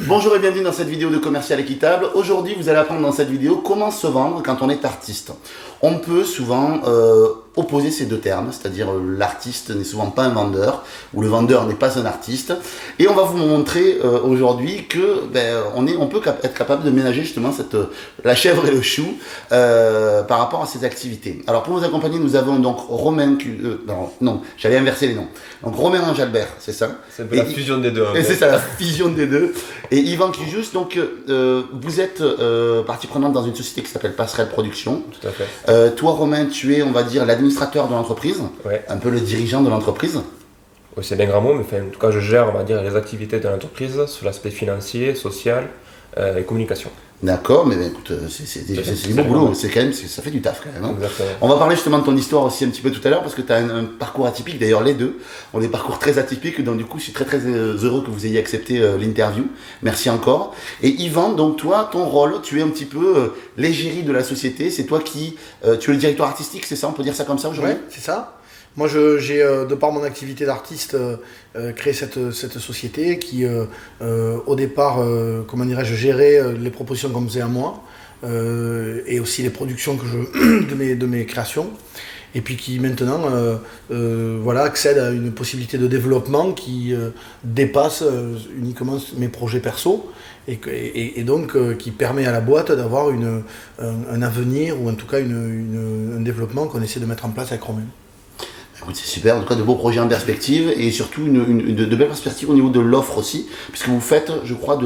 Bonjour et bienvenue dans cette vidéo de Commercial Équitable. Aujourd'hui, vous allez apprendre dans cette vidéo comment se vendre quand on est artiste. On peut souvent opposer ces deux termes, c'est-à-dire l'artiste n'est souvent pas un vendeur ou le vendeur n'est pas un artiste. Et on va vous montrer aujourd'hui que on peut être capable de ménager justement la chèvre et le chou par rapport à ces activités. Alors pour nous accompagner, nous avons donc Romain, j'avais inversé les noms. Donc Romain Ange-Albert, c'est ça. C'est un peu la fusion des deux. Et c'est ça, la fusion des deux. Et Yvan Cujus, donc vous êtes partie prenante dans une société qui s'appelle Passerelle Production. Tout à fait. Toi Romain, tu es, on va dire, l'administrateur de l'entreprise, Ouais. un peu le dirigeant de l'entreprise. Oui, c'est bien grand mot, mais en tout cas, je gère, on va dire, les activités de l'entreprise sur l'aspect financier, social et communication. D'accord, mais écoute, c'est du beau boulot, c'est quand même, ça fait du taf quand même. Hein. Exactement. On va parler justement de ton histoire aussi un petit peu tout à l'heure, parce que tu as un parcours atypique, d'ailleurs les deux ont des parcours très atypiques, donc du coup je suis très heureux que vous ayez accepté l'interview, merci encore. Et Yvan, donc toi, ton rôle, tu es un petit peu l'égérie de la société, c'est toi qui, tu es le directeur artistique, c'est ça, on peut dire ça comme ça aujourd'hui? Ouais, c'est ça. Moi, j'ai, de par mon activité d'artiste, créé cette société qui, au départ, comment dirais-je, gérait les propositions qu'on faisait à moi et aussi les productions de mes créations. Et puis qui maintenant accède à une possibilité de développement qui dépasse uniquement mes projets perso et donc qui permet à la boîte d'avoir un avenir ou en tout cas un développement qu'on essaie de mettre en place avec Romain. Écoute, c'est super, en tout cas de beaux projets en perspective et surtout de belles perspectives au niveau de l'offre aussi, puisque vous faites, je crois,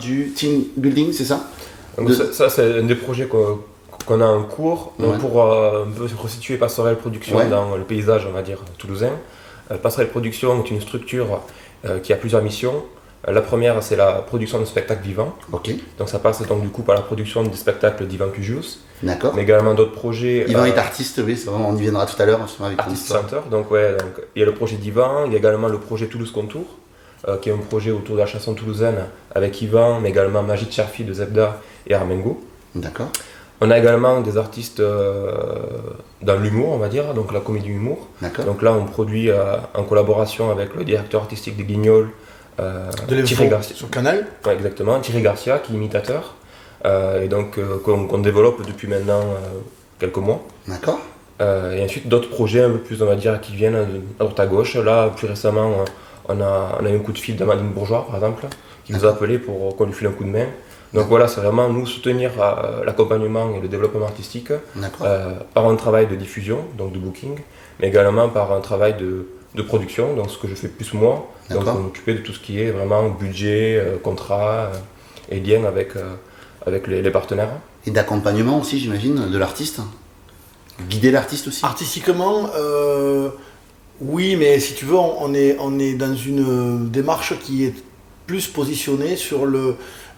du team building, c'est ça? Donc ça, c'est un des projets qu'on a en cours. Donc pour un peu resituer Passerelle Production dans le paysage, on va dire, toulousain. Passerelle Production est une structure qui a plusieurs missions. La première, c'est la production de spectacles vivants. Ok. Donc ça passe donc du coup par la production des spectacles d'Yvan Cujus. D'accord. Mais également d'autres projets. Yvan est artiste, oui, on y viendra tout à l'heure. Artiste chanteur. Donc il y a le projet d'Yvan, il y a également le projet Toulouse Contour, qui est un projet autour de la chanson toulousaine avec Yvan, mais également Magid Cherfi de Zebda et Armengo. D'accord. On a également des artistes dans l'humour, on va dire, donc la comédie humour. D'accord. Donc là, on produit en collaboration avec le directeur artistique des Guignols, Thierry Garcia sur Canal. Ouais, exactement, Thierry Garcia, qui est imitateur, et donc qu'on développe depuis maintenant quelques mois. D'accord. Et ensuite d'autres projets un peu plus, on va dire, qui viennent à droite à gauche. Là, plus récemment, on a eu un coup de fil d'Amadine Bourgeois, par exemple, qui nous a appelé pour qu'on lui file un coup de main. Donc voilà, c'est vraiment nous soutenir l'accompagnement et le développement artistique par un travail de diffusion, donc de booking, mais également par un travail de production, donc ce que je fais plus moi, donc m'occuper de tout ce qui est vraiment budget, contrat et lien avec les partenaires. Et d'accompagnement aussi, j'imagine, de l'artiste. Guider l'artiste aussi. Artistiquement, oui, mais si tu veux, on est dans une démarche qui est plus positionnée sur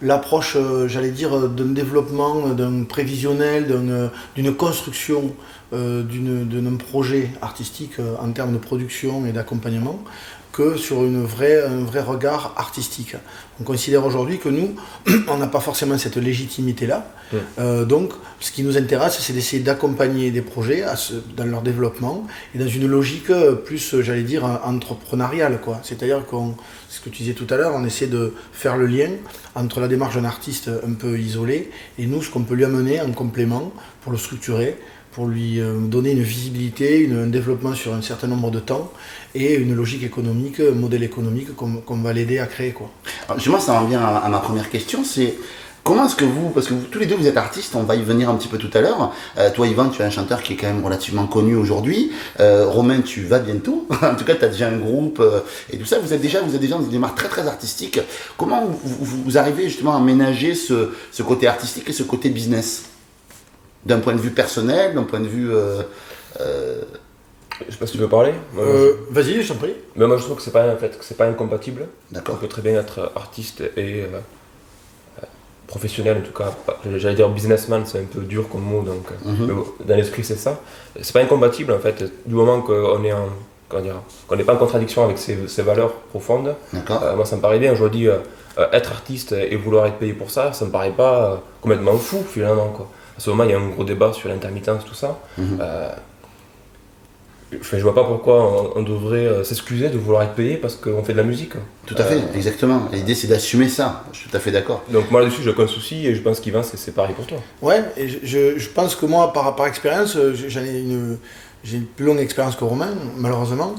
l'approche, j'allais dire, d'un développement, d'un prévisionnel, d'une construction d'un projet artistique en termes de production et d'accompagnement, que sur un vrai regard artistique. On considère aujourd'hui que nous, on n'a pas forcément cette légitimité-là. Donc, ce qui nous intéresse, c'est d'essayer d'accompagner des projets dans leur développement et dans une logique plus, j'allais dire, entrepreneuriale, quoi. C'est-à-dire ce que tu disais tout à l'heure, on essaie de faire le lien entre la démarche d'un artiste un peu isolé et nous, ce qu'on peut lui amener en complément pour le structurer, pour lui donner une visibilité, un développement sur un certain nombre de temps et une logique économique, un modèle économique qu'on va l'aider à créer, quoi. Alors, moi, ça en vient à ma première question, c'est comment est-ce que parce que tous les deux vous êtes artistes, on va y venir un petit peu tout à l'heure. Toi Yvan, tu es un chanteur qui est quand même relativement connu aujourd'hui. Romain, tu vas bientôt. En tout cas, tu as déjà un groupe et tout ça. Vous êtes déjà dans une démarche très artistique. Comment vous arrivez justement à ménager ce côté artistique et ce côté business? D'un point de vue personnel, d'un point de vue... Je sais pas si tu veux parler. Vas-y, je t'en prie. Mais moi je trouve que c'est pas incompatible. D'accord. On peut très bien être artiste et professionnel, en tout cas. J'allais dire businessman, c'est un peu dur comme mot, donc mais bon, dans l'esprit c'est ça. C'est pas incompatible en fait, du moment qu'on est qu'on n'est pas en contradiction avec ses valeurs profondes. Moi ça me paraît bien. Aujourd'hui, être artiste et vouloir être payé pour ça, ça me paraît pas complètement fou finalement, quoi. À ce moment, il y a un gros débat sur l'intermittence, tout ça. je vois pas pourquoi on devrait s'excuser de vouloir être payé parce qu'on fait de la musique. Tout à fait, exactement. L'idée c'est d'assumer ça, je suis tout à fait d'accord. Donc moi là-dessus j'ai aucun souci et je pense qu'Yvan c'est pareil pour toi. Ouais, et je pense que moi, par expérience, j'ai une plus longue expérience que Romain, malheureusement.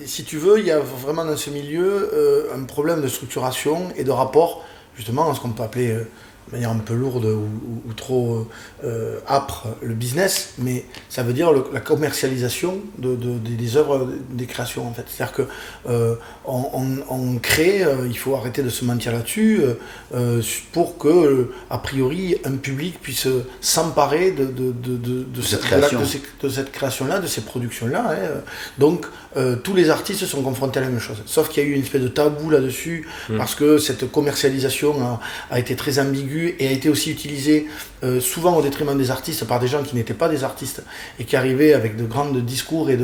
Si tu veux, il y a vraiment dans ce milieu un problème de structuration et de rapport, justement, à ce qu'on peut appeler de manière un peu lourde ou trop âpre le business, mais ça veut dire la commercialisation des œuvres, des créations en fait. C'est-à-dire que on crée, il faut arrêter de se mentir là-dessus pour que, a priori, un public puisse s'emparer de cette création-là, de ces productions-là. Hein. Donc, tous les artistes sont confrontés à la même chose. Sauf qu'il y a eu une espèce de tabou là-dessus, parce que cette commercialisation a été très ambiguë et a été aussi utilisée souvent au détriment des artistes par des gens qui n'étaient pas des artistes et qui arrivaient avec de grands discours et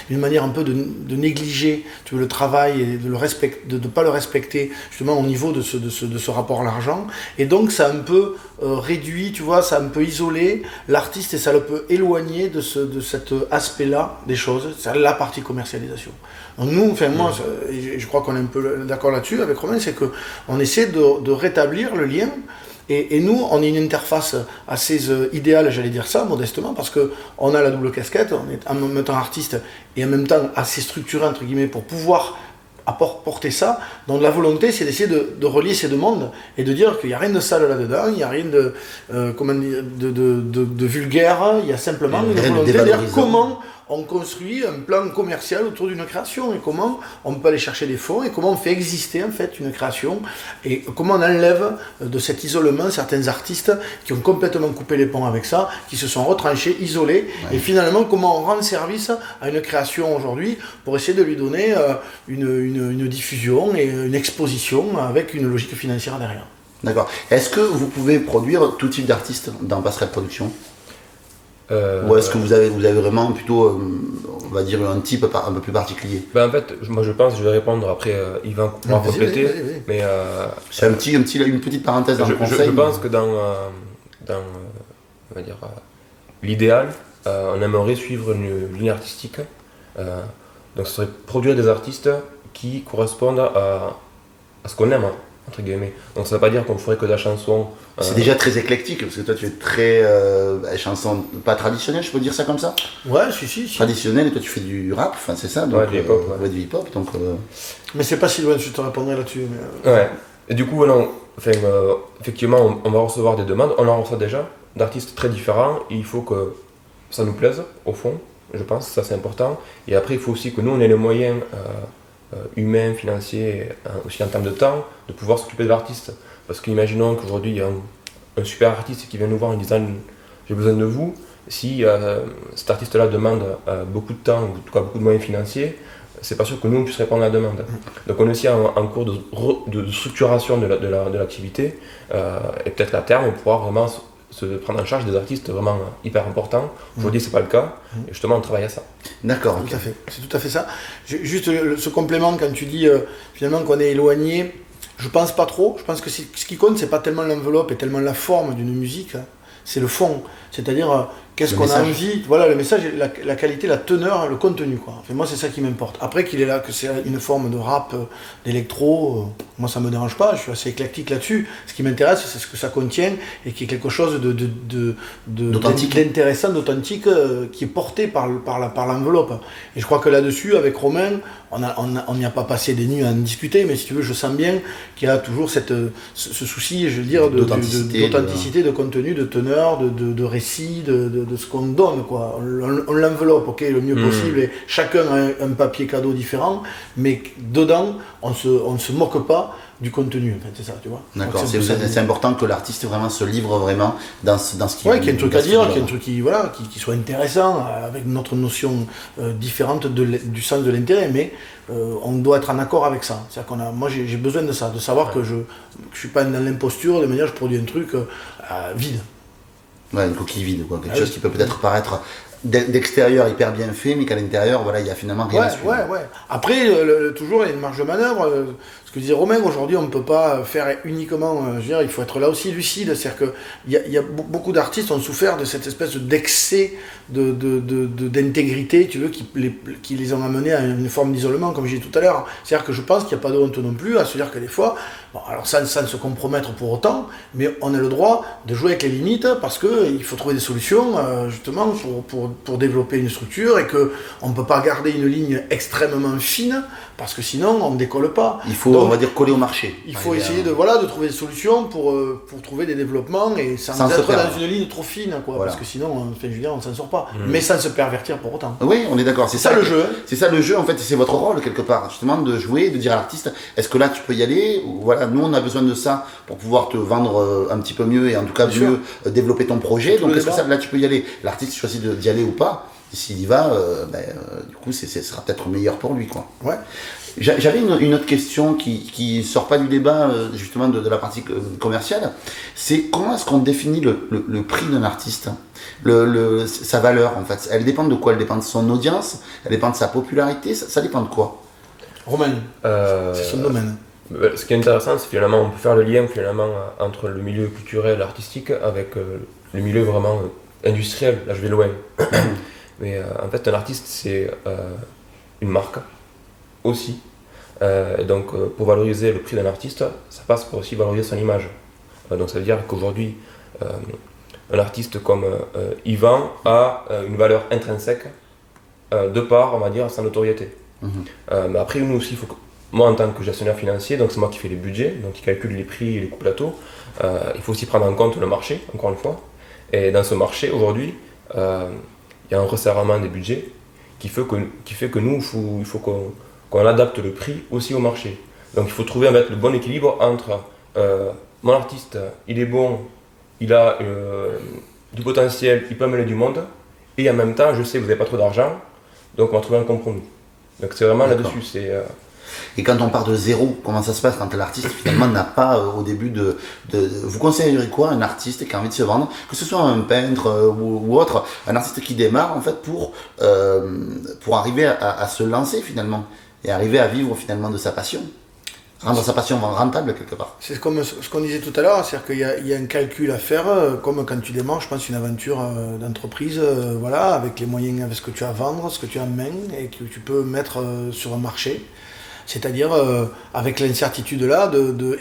une manière un peu de négliger le travail et de ne pas le respecter justement au niveau de ce rapport à l'argent. Et donc ça a un peu réduit, tu vois, ça a un peu isolé l'artiste et ça le peut éloigner de cet aspect-là des choses, c'est la partie commercialisation. Donc nous, enfin moi, je crois qu'on est un peu d'accord là-dessus avec Romain, c'est qu'on essaie de rétablir le lien. Et nous, on est une interface assez idéale, j'allais dire ça, modestement, parce qu'on a la double casquette, on est en même temps artiste et en même temps assez structuré, entre guillemets, pour pouvoir porter ça. Donc la volonté, c'est d'essayer de relier ces deux mondes et de dire qu'il n'y a rien de sale là-dedans, il n'y a rien de vulgaire, il y a simplement une volonté de dire comment on construit un plan commercial autour d'une création et comment on peut aller chercher des fonds et comment on fait exister en fait une création et comment on enlève de cet isolement certains artistes qui ont complètement coupé les ponts avec ça, qui se sont retranchés, isolés, et finalement comment on rend service à une création aujourd'hui pour essayer de lui donner une diffusion et une exposition avec une logique financière derrière. D'accord. Est-ce que vous pouvez produire tout type d'artistes dans Passerelle Production ? Ou est-ce que vous avez vraiment plutôt, on va dire, un type un peu plus particulier ? En fait, moi je pense, je vais répondre après, Yvan pourra compléter. Vas-y. Mais c'est une petite parenthèse dans le conseil. Je pense que dans on va dire, l'idéal, on aimerait suivre une ligne artistique. Donc ce serait produire des artistes qui correspondent à ce qu'on aime. Entre guillemets. Donc ça ne veut pas dire qu'on ferait que de la chanson. C'est déjà très éclectique, parce que toi tu es très chanson pas traditionnelle, je peux dire ça comme ça ? Ouais, si. Traditionnelle, et toi tu fais du rap, enfin c'est ça, donc, du hip-hop. Du hip-hop, donc... Mais c'est pas si loin, je te répondrai là-dessus. Mais... Ouais, et du coup, effectivement, on va recevoir des demandes, on en reçoit déjà, d'artistes très différents, et il faut que ça nous plaise, au fond, je pense, ça c'est important. Et après, il faut aussi que nous, on ait les moyens humains, financiers, aussi en termes de temps, de pouvoir s'occuper de l'artiste. Parce qu'imaginons qu'aujourd'hui, il y a un super artiste qui vient nous voir en disant « j'ai besoin de vous », si cet artiste-là demande beaucoup de temps, ou en tout cas beaucoup de moyens financiers, c'est pas sûr que nous on puisse répondre à la demande. Donc on est aussi en cours de structuration de l'activité, et peut-être à terme on pourra vraiment se prendre en charge des artistes vraiment hyper importants. Aujourd'hui c'est pas le cas, et justement on travaille à ça. D'accord. Tout à fait, c'est tout à fait ça. Juste ce complément quand tu dis finalement qu'on est éloigné, je pense pas trop. Je pense que ce qui compte c'est pas tellement l'enveloppe et tellement la forme d'une musique, hein, c'est le fond. C'est-à-dire qu'est-ce qu'on a envie, voilà le message, la qualité, la teneur, le contenu quoi. Enfin, moi c'est ça qui m'importe. Après qu'il est là, que c'est une forme de rap, d'électro, moi ça me dérange pas, je suis assez éclectique là-dessus. Ce qui m'intéresse c'est ce que ça contient et qui est quelque chose d'intéressant, d'authentique, qui est porté par l'enveloppe. Et je crois que là-dessus, avec Romain, on n'y a pas passé des nuits à en discuter, mais si tu veux, je sens bien qu'il y a toujours ce souci, je veux dire, d'authenticité, de contenu, de teneur, de récit, de ce qu'on donne, quoi. On l'enveloppe, ok, le mieux possible, et chacun a un papier cadeau différent, mais dedans, on se moque pas du contenu, en fait, c'est ça, tu vois. D'accord, c'est important que l'artiste vraiment se livre vraiment dans ce qu'il... Ouais, qu'il y ait un truc à dire, qu'il y ait un truc qui soit intéressant, avec notre notion différente du sens de l'intérêt, mais on doit être en accord avec ça. C'est-à-dire moi j'ai besoin de ça, de savoir que je suis pas dans l'imposture, de manière je produis un truc vide. Ouais, une coquille vide, quoi. Quelque chose qui peut peut-être paraître d'extérieur hyper bien fait, mais qu'à l'intérieur, voilà, il y a finalement rien à suivre. Ouais. Après, toujours, il y a une marge de manœuvre. Ce que disait Romain, aujourd'hui, on ne peut pas faire uniquement. Je veux dire, il faut être là aussi lucide. C'est-à-dire qu'il y a beaucoup d'artistes ont souffert de cette espèce d'excès d'intégrité, tu veux, qui les ont amenés à une forme d'isolement, comme j'ai dit tout à l'heure. C'est-à-dire que je pense qu'il n'y a pas de honte non plus à se dire que des fois, bon, alors sans se compromettre pour autant, mais on a le droit de jouer avec les limites parce qu'il faut trouver des solutions, justement, pour développer une structure et qu'on ne peut pas garder une ligne extrêmement fine parce que sinon on ne décolle pas. Il faut, donc, on va dire, coller au marché. Il faut essayer de trouver des solutions pour trouver des développements et sans être dans une ligne trop fine, quoi, parce que sinon, enfin, je veux dire, on ne s'en sort pas. Mais sans se pervertir pour autant. Oui, on est d'accord. C'est ça le jeu. C'est ça le jeu, en fait, c'est votre rôle quelque part, justement, de jouer, de dire à l'artiste, est-ce que là tu peux y aller, ou voilà, nous on a besoin de ça pour pouvoir te vendre un petit peu mieux et en tout cas mieux développer ton projet. Donc est-ce que ça, là tu peux y aller, l'artiste choisit d'y aller ou pas. Et s'il y va, du coup, ce sera peut-être meilleur pour lui, quoi. Ouais. J'avais une autre question qui sort pas du débat, justement, de la partie commerciale. C'est comment est-ce qu'on définit le prix d'un artiste, sa valeur, en fait. Elle dépend de quoi? Elle dépend de son audience? Elle dépend de sa popularité? Ça dépend de quoi? Romain, c'est son domaine. Ce qui est intéressant, c'est finalement, on peut faire le lien finalement entre le milieu culturel, artistique, avec le milieu vraiment industriel. Là, je vais loin. Mais en fait, un artiste, c'est une marque aussi. Donc, pour valoriser le prix d'un artiste, ça passe pour aussi valoriser son image. Donc, ça veut dire qu'aujourd'hui, un artiste comme Yvan a une valeur intrinsèque de par, on va dire, sa notoriété. Mais après, nous aussi, moi, en tant que gestionnaire financier, donc c'est moi qui fais les budgets, donc qui calcule les prix et les coûts plateaux, il faut aussi prendre en compte le marché, encore une fois. Et dans ce marché, aujourd'hui, il y a un resserrement des budgets qui fait que nous, il faut qu'on adapte le prix aussi au marché. Donc il faut trouver en fait, le bon équilibre entre mon artiste, il est bon, il a du potentiel, il peut amener du monde, et en même temps, je sais que vous n'avez pas trop d'argent, donc on va trouver un compromis. Donc c'est vraiment là-dessus. Et quand on part de zéro, comment ça se passe quand l'artiste finalement n'a pas au début Vous conseillerez quoi à un artiste qui a envie de se vendre, que ce soit un peintre ou autre, un artiste qui démarre en fait pour arriver à se lancer finalement et arriver à vivre finalement de sa passion, rendre sa passion rentable quelque part. C'est comme ce qu'on disait tout à l'heure, c'est-à-dire qu'il y a un calcul à faire, comme quand tu démarres, je pense, une aventure d'entreprise, voilà, avec les moyens, avec ce que tu as à vendre, ce que tu as en main et que tu peux mettre sur un marché. C'est-à-dire avec l'incertitude là,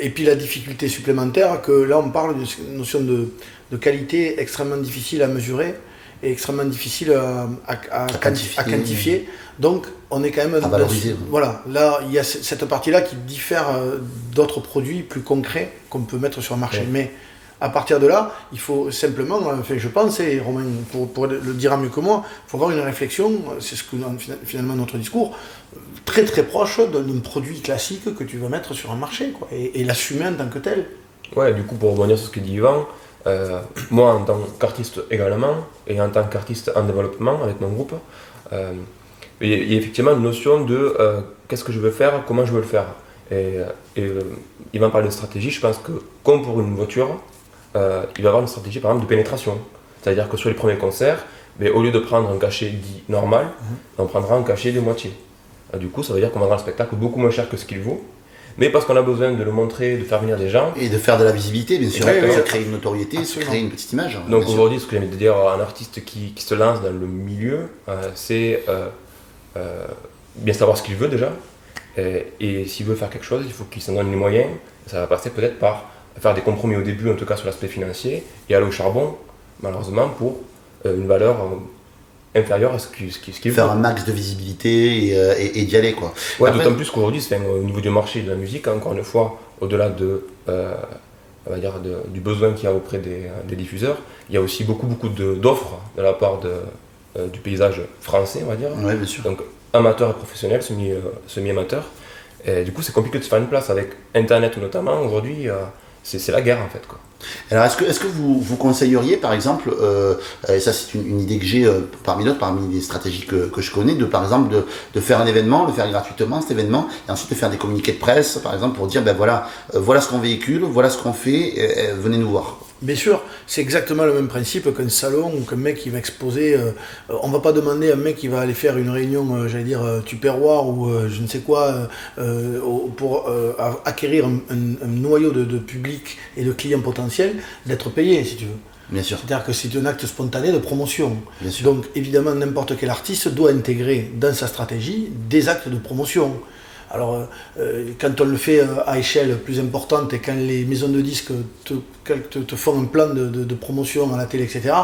et puis la difficulté supplémentaire, que là on parle d'une notion de qualité extrêmement difficile à mesurer et extrêmement difficile à quantifier. Donc on est quand même... À valoriser. Voilà, là il y a cette partie-là qui diffère d'autres produits plus concrets qu'on peut mettre sur le marché. Ouais. Mais à partir de là, il faut simplement, enfin je pense, et Romain pour le dira mieux que moi, il faut avoir une réflexion, c'est ce que finalement notre discours, très très proche d'un produit classique que tu vas mettre sur un marché, quoi, et l'assumer en tant que tel. Ouais, du coup pour rebondir sur ce que dit Yvan, moi en tant qu'artiste également, et en tant qu'artiste en développement avec mon groupe, il y a effectivement une notion de qu'est-ce que je veux faire, comment je veux le faire. Et Yvan parle de stratégie, je pense que comme pour une voiture, il va y avoir une stratégie par exemple de pénétration. C'est-à-dire que sur les premiers concerts, mais au lieu de prendre un cachet dit normal, on prendra un cachet de moitié. Du coup, ça veut dire qu'on vendra le spectacle beaucoup moins cher que ce qu'il vaut, mais parce qu'on a besoin de le montrer, de faire venir des gens. Et de faire de la visibilité, bien sûr, ça crée une notoriété, ça crée une petite image. Donc aujourd'hui, ce que j'aime dire à un artiste qui se lance dans le milieu, c'est bien savoir ce qu'il veut déjà, et s'il veut faire quelque chose, il faut qu'il s'en donne les moyens. Ça va passer peut-être par faire des compromis au début, en tout cas sur l'aspect financier, et aller au charbon, malheureusement, pour une valeur inférieure à ce qu'il veut. Faire un max de visibilité et d'y aller, quoi. Ouais, d'autant plus qu'aujourd'hui, au niveau du marché de la musique, encore une fois, au-delà on va dire du besoin qu'il y a auprès des diffuseurs, il y a aussi beaucoup d'offres de la part du paysage français, on va dire. Ouais, bien sûr. Donc, amateur et professionnel, semi-amateur. Et du coup, c'est compliqué de se faire une place avec Internet notamment. Aujourd'hui, c'est la guerre en fait, quoi. Alors est-ce que vous conseilleriez par exemple, et ça c'est une idée que j'ai parmi d'autres, parmi les stratégies que je connais, par exemple de faire un événement, le faire gratuitement cet événement, et ensuite de faire des communiqués de presse par exemple pour dire ben voilà ce qu'on véhicule, voilà ce qu'on fait, venez nous voir. Bien sûr, c'est exactement le même principe qu'un salon ou qu'un mec qui va exposer. On va pas demander à un mec qui va aller faire une réunion, Tupperware ou je ne sais quoi, pour acquérir un noyau de public et de clients potentiels, d'être payé, si tu veux. Bien sûr. C'est-à-dire que c'est un acte spontané de promotion. Bien sûr. Donc évidemment, n'importe quel artiste doit intégrer dans sa stratégie des actes de promotion. Alors, quand on le fait à échelle plus importante et quand les maisons de disques te font un plan de promotion à la télé, etc.,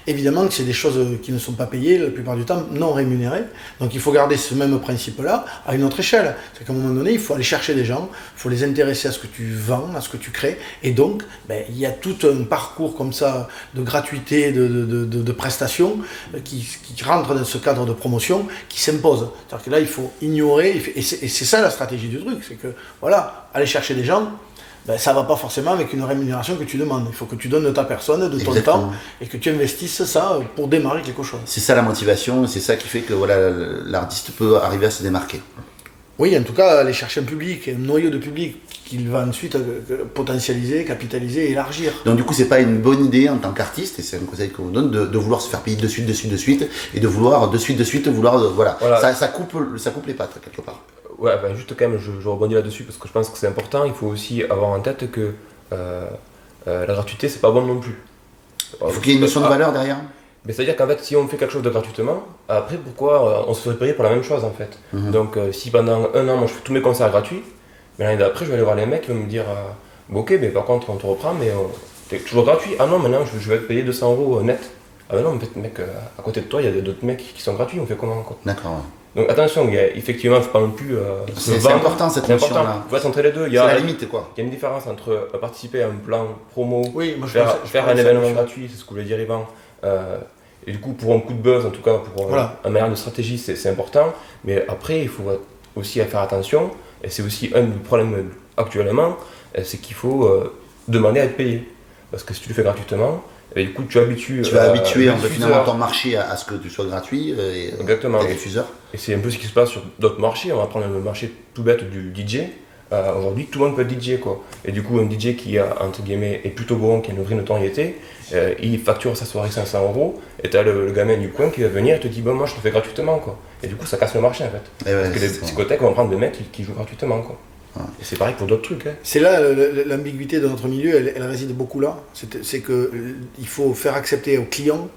évidemment que c'est des choses qui ne sont pas payées, la plupart du temps non rémunérées. Donc il faut garder ce même principe-là à une autre échelle. C'est qu'à un moment donné, il faut aller chercher des gens, il faut les intéresser à ce que tu vends, à ce que tu crées. Et donc, il y a tout un parcours comme ça de gratuité, de prestations qui rentrent dans ce cadre de promotion qui s'impose. C'est-à-dire que là, il faut ignorer, et c'est ça la stratégie du truc, c'est que, voilà, aller chercher des gens, ça ne va pas forcément avec une rémunération que tu demandes. Il faut que tu donnes de ta personne, de ton temps, et que tu investisses ça pour démarrer quelque chose. C'est ça la motivation, c'est ça qui fait que voilà, l'artiste peut arriver à se démarquer. Oui, en tout cas, aller chercher un public, un noyau de public qu'il va ensuite potentialiser, capitaliser, élargir. Donc du coup, c'est pas une bonne idée en tant qu'artiste, et c'est un conseil qu'on donne, de vouloir se faire payer de suite, et de vouloir de suite, voilà. Ça coupe les pattes quelque part. Ouais, juste quand même, je rebondis là-dessus parce que je pense que c'est important. Il faut aussi avoir en tête que la gratuité, c'est pas bon non plus. Il faut qu'il y ait une notion de valeur derrière. Mais c'est-à-dire qu'en fait, si on fait quelque chose de gratuitement, après, pourquoi on se ferait payer pour la même chose en fait. Donc, si pendant un an, moi je fais tous mes concerts gratuits, mais l'année d'après, je vais aller voir les mecs qui vont me dire ok, mais par contre, on te reprend, mais t'es toujours gratuit. Ah non, maintenant je vais te payer 200 € net. Ah ben non, en fait, mec, à côté de toi, il y a d'autres mecs qui sont gratuits, on fait comment quoi. D'accord. Ouais. Donc attention, effectivement, je parle plus. C'est important cette notion-là. Il faut être entre les deux. C'est la limite quoi. Il y a une différence entre participer à un plan promo, oui, moi, faire un événement gratuit, c'est ce que voulait dire Yvan. Et du coup, pour un coup de buzz, en tout cas, pour un manière de stratégie, c'est important. Mais après, il faut aussi faire attention. Et c'est aussi un des problèmes actuellement, c'est qu'il faut demander à être payé. Parce que si tu le fais gratuitement, et du coup, tu vas habituer en fait, finalement ton marché à ce que tu sois gratuit et exactement. Tes diffuseurs. Et c'est un peu ce qui se passe sur d'autres marchés. On va prendre le marché tout bête du DJ. Aujourd'hui, tout le monde peut être DJ quoi. Et du coup, un DJ qui entre guillemets est plutôt bon, qui a une vraie notoriété, il facture sa soirée 500 €. Et t'as le gamin du coin qui va venir et te dit bon, moi je le fais gratuitement quoi. Et du coup, ça casse le marché en fait. Parce que les discothèques vont prendre des mecs qui jouent gratuitement quoi. Et c'est pareil pour d'autres trucs. Hein. C'est là l'ambiguïté de notre milieu, elle réside beaucoup là. C'est qu'il faut faire accepter aux clients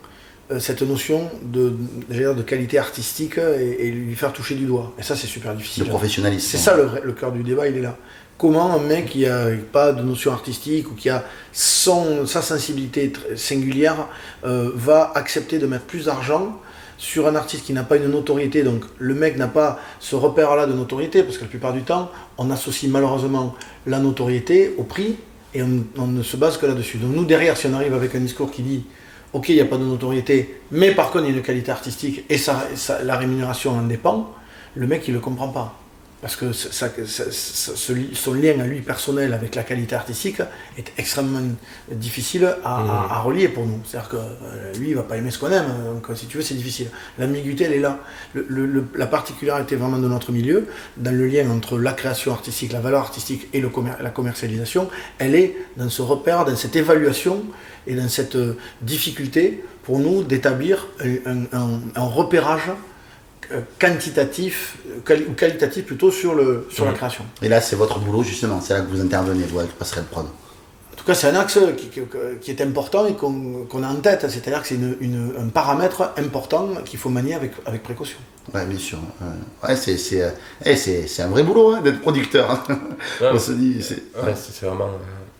cette notion de qualité artistique et lui faire toucher du doigt. Et ça, c'est super difficile. Le professionnalisme. C'est ça le cœur du débat, il est là. Comment un mec qui n'a pas de notion artistique ou qui a sa sensibilité singulière va accepter de mettre plus d'argent sur un artiste qui n'a pas une notoriété, donc le mec n'a pas ce repère-là de notoriété, parce que la plupart du temps, on associe malheureusement la notoriété au prix, et on ne se base que là-dessus. Donc nous, derrière, si on arrive avec un discours qui dit « Ok, il n'y a pas de notoriété, mais par contre, il y a une qualité artistique, et la rémunération en dépend », le mec, il ne le comprend pas. Parce que son lien à lui personnel avec la qualité artistique est extrêmement difficile à relier pour nous. C'est-à-dire que lui, il va pas aimer ce qu'on aime, donc si tu veux, c'est difficile. L'ambiguïté, elle est là. La particularité vraiment de notre milieu, dans le lien entre la création artistique, la valeur artistique et la commercialisation, elle est dans ce repère, dans cette évaluation et dans cette difficulté pour nous d'établir un repérage quantitatif ou qualitatif plutôt sur la création. Et là, c'est votre boulot justement, c'est là que vous intervenez, vous avec Passerelle Prod. En tout cas, c'est un axe qui est important et qu'on a en tête, c'est-à-dire que c'est un paramètre important qu'il faut manier avec précaution. Ouais, bien sûr. Ouais, c'est un vrai boulot hein, d'être producteur. Hein. Ouais, on se dit. C'est vraiment.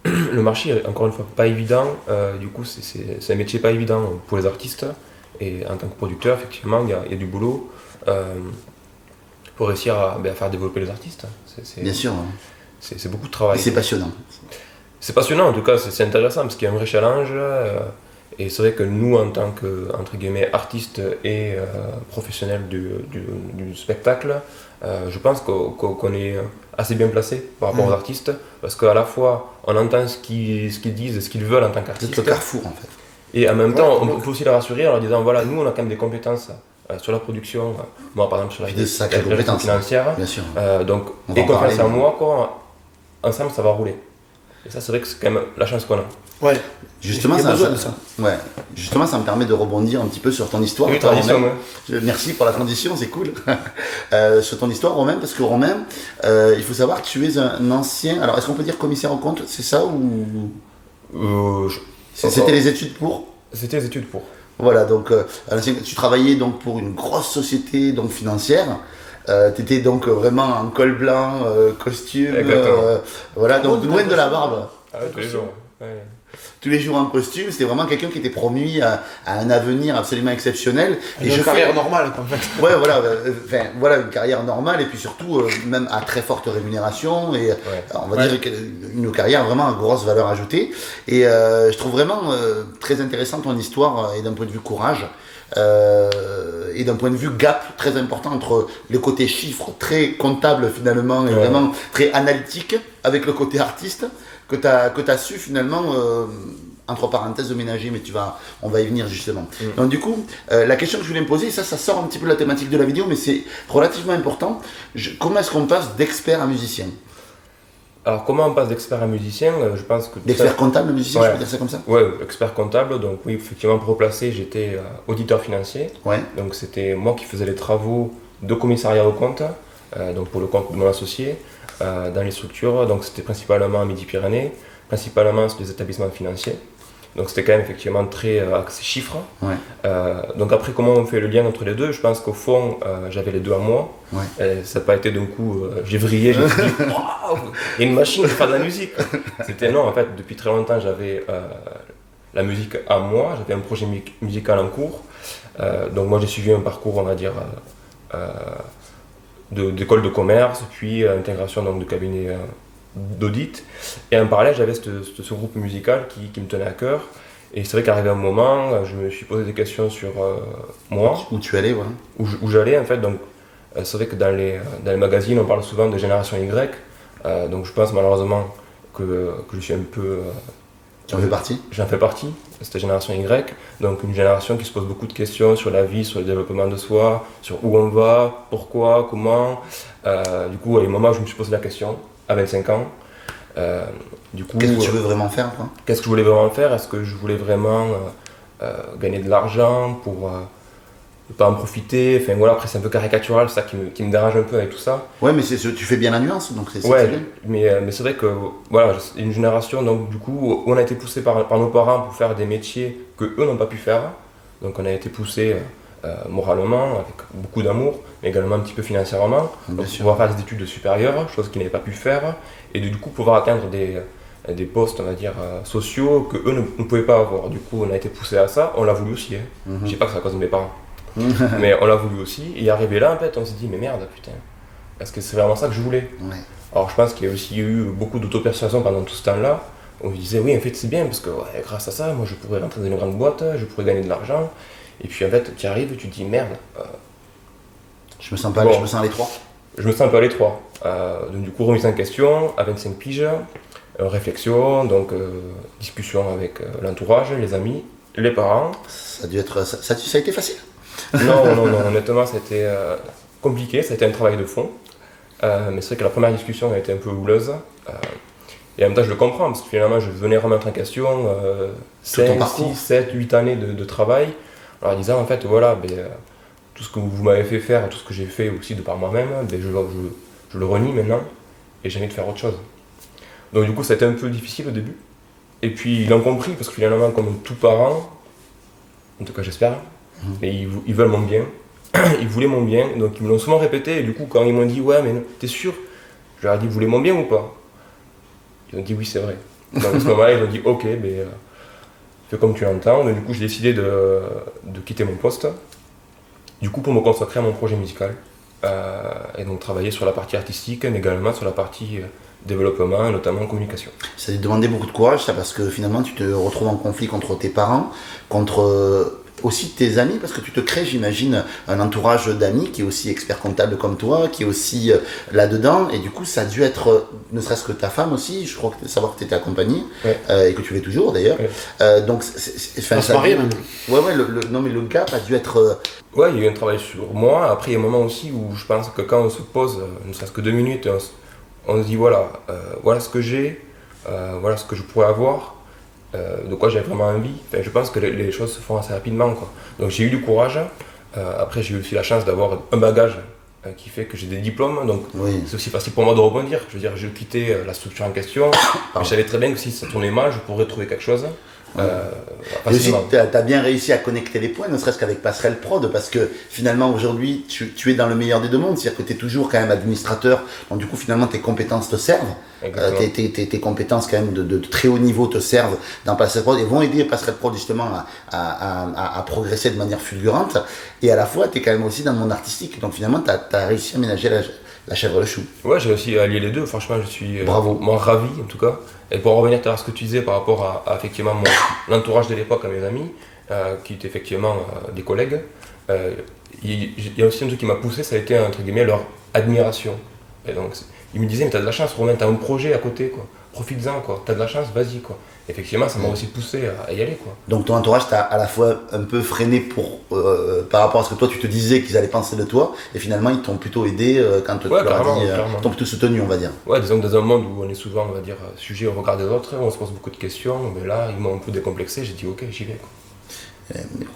Le marché est encore une fois pas évident, du coup, c'est un métier pas évident pour les artistes. Et en tant que producteur, effectivement, il y a du boulot. Pour réussir à faire développer les artistes. Bien sûr. C'est beaucoup de travail. Et c'est passionnant. C'est passionnant en tout cas, c'est intéressant parce qu'il y a un vrai challenge. Et c'est vrai que nous, en tant que entre guillemets artistes et professionnels du spectacle, je pense qu'on est assez bien placé par rapport aux artistes parce qu'à la fois on entend ce qu'ils disent, ce qu'ils veulent en tant qu'artistes. C'est le carrefour en fait. Et en même temps, on peut aussi les rassurer en leur disant voilà, nous on a quand même des compétences. Sur la production, moi par exemple sur la gestion financière, bien sûr. donc et confiance en moi, quoi, ensemble ça va rouler. Et ça, c'est vrai que c'est quand même la chance qu'on a. Ouais. Justement, Il y a ça, besoin de ça. Ouais. Justement, ça me permet de rebondir un petit peu sur ton histoire. Oui, toi, transition, Romain. ouais. Merci pour la transition, c'est cool. Sur ton histoire, Romain, parce que Romain, il faut savoir que tu es un ancien. Alors, est-ce qu'on peut dire commissaire aux comptes, c'est ça ou c'était les études pour? C'était les études pour. Voilà, donc tu travaillais donc pour une grosse société donc financière. Tu étais donc vraiment en col blanc, costume, voilà, donc loin de la barbe. Ah ouais, tous les jours. Ouais. Tous les jours en costume, c'était vraiment quelqu'un qui était promis à un avenir absolument exceptionnel. Et une carrière normale, en fait. Ouais, voilà, voilà, une carrière normale et puis surtout même à très forte rémunération et on va dire une carrière vraiment à grosse valeur ajoutée. Et je trouve vraiment très intéressant ton histoire et d'un point de vue courage. Et d'un point de vue gap très important entre le côté chiffre très comptable finalement et vraiment très analytique avec le côté artiste que tu as su finalement entre parenthèses ménager, mais on va y venir justement. Donc du coup, la question que je voulais me poser, ça sort un petit peu de la thématique de la vidéo, mais c'est relativement important. Comment est-ce qu'on passe d'expert à musicien? Alors comment on passe d'expert à musicien? Je pense que... D'expert comptable à musicien, je peux dire ça comme ça? Ouais, expert comptable, donc oui, effectivement pour replacer, j'étais auditeur financier. Ouais. Donc c'était moi qui faisais les travaux de commissariat aux comptes, donc pour le compte de mon associé, dans les structures. Donc c'était principalement à Midi-Pyrénées, principalement sur les établissements financiers. Donc c'était quand même effectivement très axé chiffres. Ouais. Donc après, comment on fait le lien entre les deux? Je pense qu'au fond, j'avais les deux à moi. Ouais. Et ça n'a pas été d'un coup, j'ai vrillé, j'ai dit waouh, il y a une machine qui fait de la musique. C'était non, en fait, depuis très longtemps, j'avais la musique à moi, j'avais un projet musical en cours. Donc moi, j'ai suivi un parcours, on va dire, d'école de commerce, puis intégration donc, de cabinet d'audit. Et en parallèle, j'avais ce groupe musical qui me tenait à cœur. Et c'est vrai qu'arrivé un moment, je me suis posé des questions sur moi. Où tu allais, voilà. Où j'allais, en fait. Donc, c'est vrai que dans les magazines, on parle souvent de génération Y. Donc, je pense malheureusement que je suis un peu... Tu en fais partie? J'en fais partie, cette génération Y. Donc, une génération qui se pose beaucoup de questions sur la vie, sur le développement de soi, sur où on va, pourquoi, comment. Du coup, il y a un moment où je me suis posé la question, à 25 ans. Du coup, qu'est-ce que tu veux vraiment faire, quoi? Qu'est-ce que je voulais vraiment faire? Est-ce que je voulais vraiment gagner de l'argent pour ne pas en profiter? Enfin voilà, après c'est un peu caricatural, c'est ça qui me dérange un peu avec tout ça. Ouais, mais tu fais bien la nuance, donc c'est ouais, bien. Mais c'est vrai que voilà, c'est une génération donc du coup où on a été poussé par nos parents pour faire des métiers que eux n'ont pas pu faire. Donc on a été poussé moralement, avec beaucoup d'amour, mais également un petit peu financièrement, donc pouvoir faire des études supérieures, chose qu'ils n'avaient pas pu faire, et du coup pouvoir atteindre des postes, on va dire, sociaux que eux ne pouvaient pas avoir. Du coup, on a été poussé à ça, on l'a voulu aussi. Je dis pas que c'est à cause de mes parents, mais on l'a voulu aussi. Et arrivé là, en fait, on s'est dit, mais merde, putain, est-ce que c'est vraiment ça que je voulais? Alors, je pense qu'il y a aussi eu beaucoup d'auto-persuasion pendant tout ce temps-là. On se disait, oui, en fait, c'est bien, parce que grâce à ça, moi, je pourrais rentrer dans une grande boîte, je pourrais gagner de l'argent. Et puis, en fait, tu arrives, tu te dis, merde. Je me sens pas, je me sens à l'étroit. Je me sens un peu à l'étroit. Donc, du coup, remise en question, à 25 piges. Réflexion, donc discussion avec l'entourage, les amis, les parents. Ça a dû être, ça a été facile? Non, honnêtement, c'était compliqué, ça a été un travail de fond. Mais c'est vrai que la première discussion a été un peu houleuse. Et en même temps, je le comprends, parce que finalement, je venais remettre en question 5, 6, 7, 8 années de travail. Alors, en disant, en fait, voilà, tout ce que vous m'avez fait faire, tout ce que j'ai fait aussi de par moi-même, je le renie maintenant, et j'ai envie de faire autre chose. Donc du coup, ça a été un peu difficile au début. Et puis ils l'ont compris, parce que finalement, comme tout parent, en tout cas j'espère, mais ils veulent mon bien, ils voulaient mon bien, donc ils me l'ont souvent répété, et du coup quand ils m'ont dit « Ouais, mais t'es sûr ?» Je leur ai dit « Vous voulez mon bien ou pas ?» Ils ont dit « Oui, c'est vrai. » Donc à ce moment-là, ils ont dit « Ok, fais comme tu l'entends. » Donc du coup, j'ai décidé de quitter mon poste, du coup pour me consacrer à mon projet musical, et donc travailler sur la partie artistique, mais également sur la partie... développement, notamment communication. Ça a demandé beaucoup de courage, ça, parce que finalement tu te retrouves en conflit contre tes parents, contre aussi tes amis, parce que tu te crées, j'imagine, un entourage d'amis qui est aussi expert comptable comme toi, qui est aussi là-dedans, et du coup ça a dû être, ne serait-ce que ta femme aussi, je crois savoir que tu étais accompagné, et que tu l'es toujours d'ailleurs. Donc, on se marie même. Ouais, non mais le gap a dû être... Ouais, il y a eu un travail sur moi. Après, il y a un moment aussi où je pense que quand on se pose, ne serait-ce que 2 minutes, on se dit voilà ce que j'ai, voilà ce que je pourrais avoir, de quoi j'avais vraiment envie. Enfin, je pense que les choses se font assez rapidement, quoi. Donc j'ai eu du courage. Après j'ai eu aussi la chance d'avoir un bagage qui fait que j'ai des diplômes, donc c'est aussi facile pour moi de rebondir. Je veux dire, j'ai quitté la structure en question, mais je savais très bien que si ça tournait mal, je pourrais trouver quelque chose. Et aussi, tu as bien réussi à connecter les points, ne serait-ce qu'avec Passerelle Prod, parce que finalement aujourd'hui tu es dans le meilleur des deux mondes, c'est-à-dire que tu es toujours quand même administrateur, donc du coup finalement tes compétences te servent, tes compétences quand même de très haut niveau te servent dans Passerelle Prod et vont aider Passerelle Prod justement à progresser de manière fulgurante, et à la fois tu es quand même aussi dans le monde artistique, donc finalement tu as réussi à ménager la chèvre et le chou. Ouais, j'ai aussi allié les deux, franchement je suis moi ravi en tout cas. Et pour revenir à ce que tu disais par rapport à effectivement l'entourage de l'époque, à mes amis, qui étaient effectivement des collègues, il y a aussi un truc qui m'a poussé, ça a été entre guillemets leur admiration. Et donc ils me disaient, mais t'as de la chance Romain, t'as un projet à côté, quoi. Profites-en, quoi. T'as de la chance, vas-y, quoi. Effectivement, ça m'a aussi poussé à y aller, quoi. Donc ton entourage t'a à la fois un peu freiné par rapport à ce que toi tu te disais qu'ils allaient penser de toi, et finalement ils t'ont plutôt aidé quand tu leur as dit, ils t'ont plutôt soutenu, on va dire. Ouais, disons que dans un monde où on est souvent, on va dire, sujet au regard des autres, on se pose beaucoup de questions, mais là ils m'ont un peu décomplexé, j'ai dit ok, j'y vais, quoi.